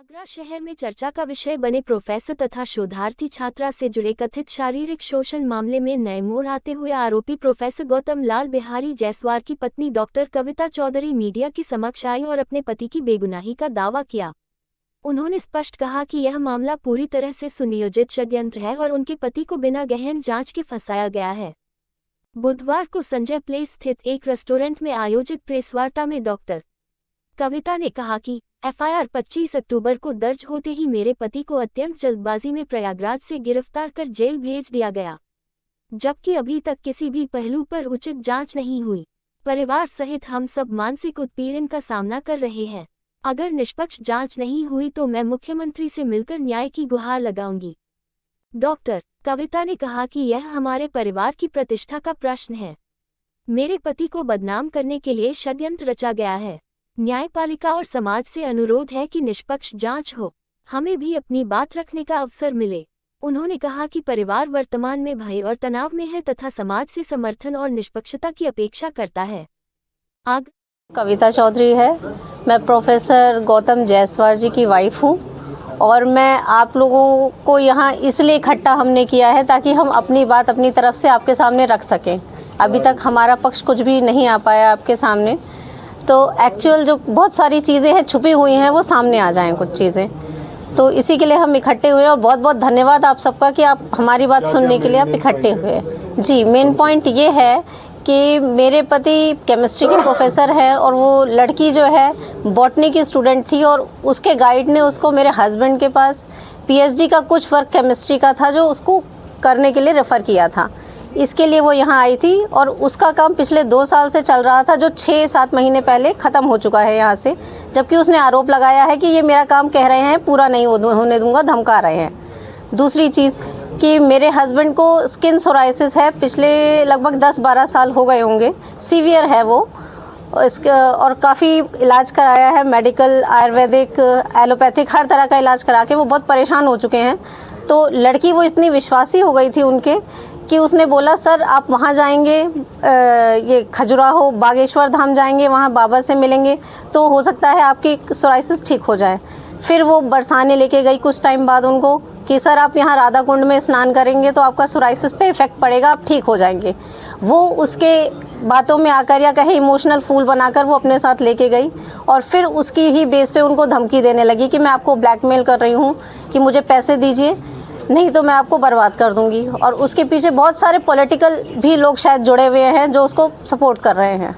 आगरा शहर में चर्चा का विषय बने प्रोफेसर तथा शोधार्थी छात्रा से जुड़े कथित शारीरिक शोषण मामले में नए मोड़ आते हुए आरोपी प्रोफेसर गौतम लाल बिहारी जायसवाल की पत्नी डॉक्टर कविता चौधरी मीडिया की समक्ष आई और अपने पति की बेगुनाही का दावा किया। उन्होंने स्पष्ट कहा कि यह मामला पूरी तरह से सुनियोजित षड्यंत्र है और उनके पति को बिना गहन जांच के फंसाया गया है। बुधवार को संजय प्लेस स्थित एक रेस्टोरेंट में आयोजित प्रेसवार्ता में डॉक्टर कविता ने कहा कि एफआईआर 25 अक्टूबर को दर्ज होते ही मेरे पति को अत्यंत जल्दबाजी में प्रयागराज से गिरफ्तार कर जेल भेज दिया गया, जबकि अभी तक किसी भी पहलू पर उचित जांच नहीं हुई। परिवार सहित हम सब मानसिक उत्पीड़न का सामना कर रहे हैं। अगर निष्पक्ष जांच नहीं हुई तो मैं मुख्यमंत्री से मिलकर न्याय की गुहार लगाऊंगी। डॉक्टर कविता ने कहा कि यह हमारे परिवार की प्रतिष्ठा का प्रश्न है। मेरे पति को बदनाम करने के लिए षड्यंत्र रचा गया है। न्यायपालिका और समाज से अनुरोध है कि निष्पक्ष जांच हो, हमें भी अपनी बात रखने का अवसर मिले। उन्होंने कहा कि परिवार वर्तमान में भय और तनाव में है तथा समाज से समर्थन और निष्पक्षता की अपेक्षा करता है। कविता चौधरी है, मैं प्रोफेसर गौतम जायसवाल जी की वाइफ हूँ और मैं आप लोगों को यहाँ इसलिए इकट्ठा हमने किया है ताकि हम अपनी बात अपनी तरफ से आपके सामने रख सकें। अभी तक हमारा पक्ष कुछ भी नहीं आ पाया आपके सामने, तो एक्चुअल जो बहुत सारी चीज़ें हैं छुपी हुई हैं वो सामने आ जाएं कुछ चीज़ें, तो इसी के लिए हम इकट्ठे हुए और बहुत बहुत धन्यवाद आप सबका कि आप हमारी बात सुनने के लिए आप इकट्ठे हुए। जी, मेन पॉइंट ये है कि मेरे पति केमिस्ट्री के प्रोफेसर हैं और वो लड़की जो है बॉटनी की स्टूडेंट थी और उसके गाइड ने उसको मेरे हस्बैंड के पास पीएचडी का कुछ वर्क केमिस्ट्री का था जो उसको करने के लिए रेफ़र किया था। इसके लिए वो यहाँ आई थी और उसका काम पिछले 2 साल से चल रहा था जो 6-7 महीने पहले ख़त्म हो चुका है यहाँ से, जबकि उसने आरोप लगाया है कि ये मेरा काम कह रहे हैं पूरा नहीं होने दूंगा, धमका रहे हैं। दूसरी चीज़ कि मेरे हस्बैंड को स्किन सोराइसिस है, पिछले लगभग 10-12 साल हो गए होंगे, सीवियर है वो और काफ़ी इलाज कराया है, मेडिकल, आयुर्वेदिक, एलोपैथिक, हर तरह का इलाज करा के वो बहुत परेशान हो चुके हैं। तो लड़की वो इतनी विश्वासी हो गई थी उनके कि उसने बोला सर आप वहाँ जाएंगे, ये खजुराहो बागेश्वर धाम जाएंगे, वहाँ बाबा से मिलेंगे तो हो सकता है आपकी सोराइसिस ठीक हो जाए। फिर वो बरसाने लेके गई कुछ टाइम बाद उनको कि सर आप यहाँ राधा कुंड में स्नान करेंगे तो आपका सोराइसिस पे इफ़ेक्ट पड़ेगा, आप ठीक हो जाएंगे। वो उसके बातों में आकर या कहे इमोशनल फूल बनाकर वो अपने साथ लेके गई और फिर उसकी ही बेस पे उनको धमकी देने लगी कि मैं आपको ब्लैकमेल कर रही हूँ कि मुझे पैसे दीजिए, नहीं तो मैं आपको बर्बाद कर दूंगी। और उसके पीछे बहुत सारे पॉलिटिकल भी लोग शायद जुड़े हुए हैं जो उसको सपोर्ट कर रहे हैं।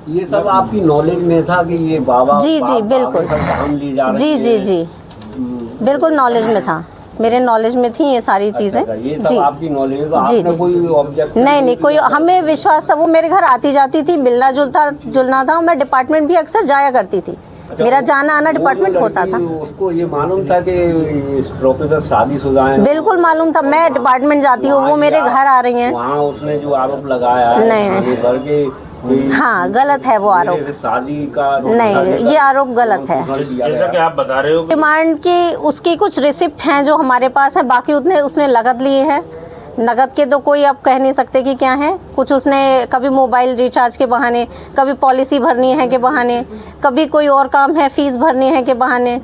ये सब आपकी नॉलेज में था कि ये बाबा जी बिल्कुल, जी बिल्कुल नॉलेज में था, मेरे नॉलेज में थी ये सारी चीज़ें। जी आपकी नॉलेज में, आपने कोई ऑब्जेक्शन नहीं कोई, हमें विश्वास था, वो मेरे घर आती जाती थी, मिलना जुलना था, मैं डिपार्टमेंट भी अक्सर जाया करती थी, मेरा जाना आना डिपार्टमेंट होता था। उसको ये मालूम था कि प्रोफेसर शादीशुदा हैं? बिल्कुल मालूम था, मैं डिपार्टमेंट जाती हूँ, वो मेरे घर आ रही हैं। वहाँ उसने जो आरोप लगाया है नहीं, हाँ गलत है वो आरोप, शादी का नहीं, ये आरोप गलत है। जैसा कि आप बता रहे हो डिमांड की उसकी कुछ रिसिप्ट हैं जो हमारे पास है, बाकी उसने नगद लिए हैं। नगद के तो कोई आप कह नहीं सकते कि क्या है, कुछ उसने कभी मोबाइल रिचार्ज के बहाने, कभी पॉलिसी भरनी है के बहाने, कभी कोई और काम है फीस भरनी है के बहाने,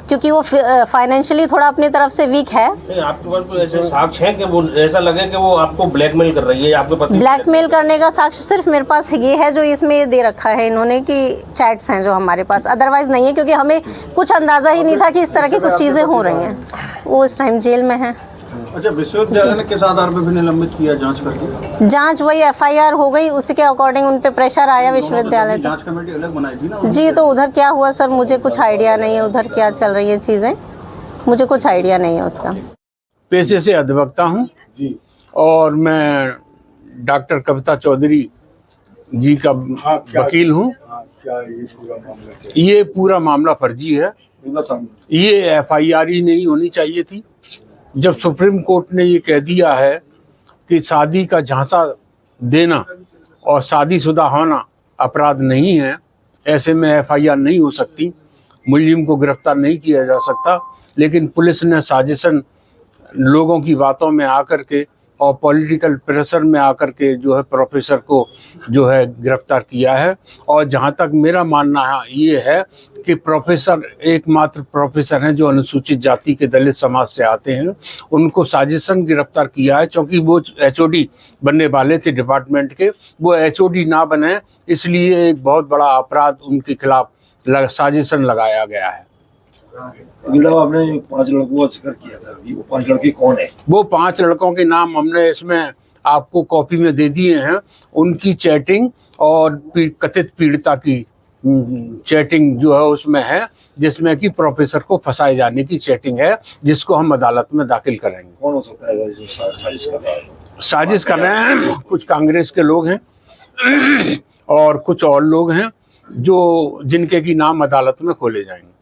क्योंकि वो फाइनेंशियली थोड़ा अपनी तरफ से वीक है। नहीं, आपके पास कोई ऐसे साक्ष्य हैं कि वो ऐसा लगे कि वो आपको ब्लैकमेल कर रही है आपके पति? ब्लैकमेल करने का साक्ष्य सिर्फ मेरे पास ये है जो इसमें दे रखा है इन्होंने कि चैट्स हैं जो हमारे पास, अदरवाइज नहीं है, क्योंकि हमें कुछ अंदाज़ा ही नहीं था कि इस तरह की कुछ चीज़ें हो रही हैं। वो इस टाइम जेल में है। अच्छा, विश्वविद्यालय ने किस आधार पर भी निलंबित किया जांच करके? जांच वही एफआईआर हो गई, उसी के अकॉर्डिंग उन पे प्रेशर आया विश्वविद्यालय। जांच कमेटी अलग बनाई थी ना? जी, तो उधर क्या हुआ सर मुझे कुछ आइडिया नहीं है, उधर क्या चल रही है चीज़ें, मुझे कुछ आइडिया नहीं है उसका। पेशे से अधिवक्ता हूँ और मैं डॉक्टर कविता चौधरी जी का वकील हूँ। ये पूरा मामला फर्जी है, ये एफआईआर ही नहीं होनी चाहिए थी। जब सुप्रीम कोर्ट ने ये कह दिया है कि शादी का झांसा देना और शादीशुदा होना अपराध नहीं है, ऐसे में एफआईआर नहीं हो सकती, मुलजिम को गिरफ्तार नहीं किया जा सकता। लेकिन पुलिस ने साजिशन लोगों की बातों में आकर के और पॉलिटिकल प्रेशर में आकर के जो है प्रोफेसर को जो है गिरफ्तार किया है। और जहां तक मेरा मानना है ये है कि प्रोफेसर एकमात्र प्रोफेसर हैं जो अनुसूचित जाति के दलित समाज से आते हैं, उनको साजिशन गिरफ्तार किया है, क्योंकि वो एचओडी बनने वाले थे डिपार्टमेंट के, वो एचओडी ना बने, इसलिए एक बहुत बड़ा अपराध उनके खिलाफ साजिशन लगाया गया है। आपने 5 लड़कों का जिक्र किया था, अभी वो 5 लड़के कौन है? वो 5 लड़कों के नाम हमने इसमें आपको कॉपी में दे दिए हैं। उनकी चैटिंग और कथित पीड़िता की चैटिंग जो है उसमें है, जिसमें कि प्रोफेसर को फंसाए जाने की चैटिंग है, जिसको हम अदालत में दाखिल करेंगे। कौन हो सकता है जो साजिश कर रहा है? साजिश कर रहे हैं कुछ कांग्रेस के लोग हैं और कुछ और लोग हैं जो जिनके की नाम अदालत में खोले जाएंगे।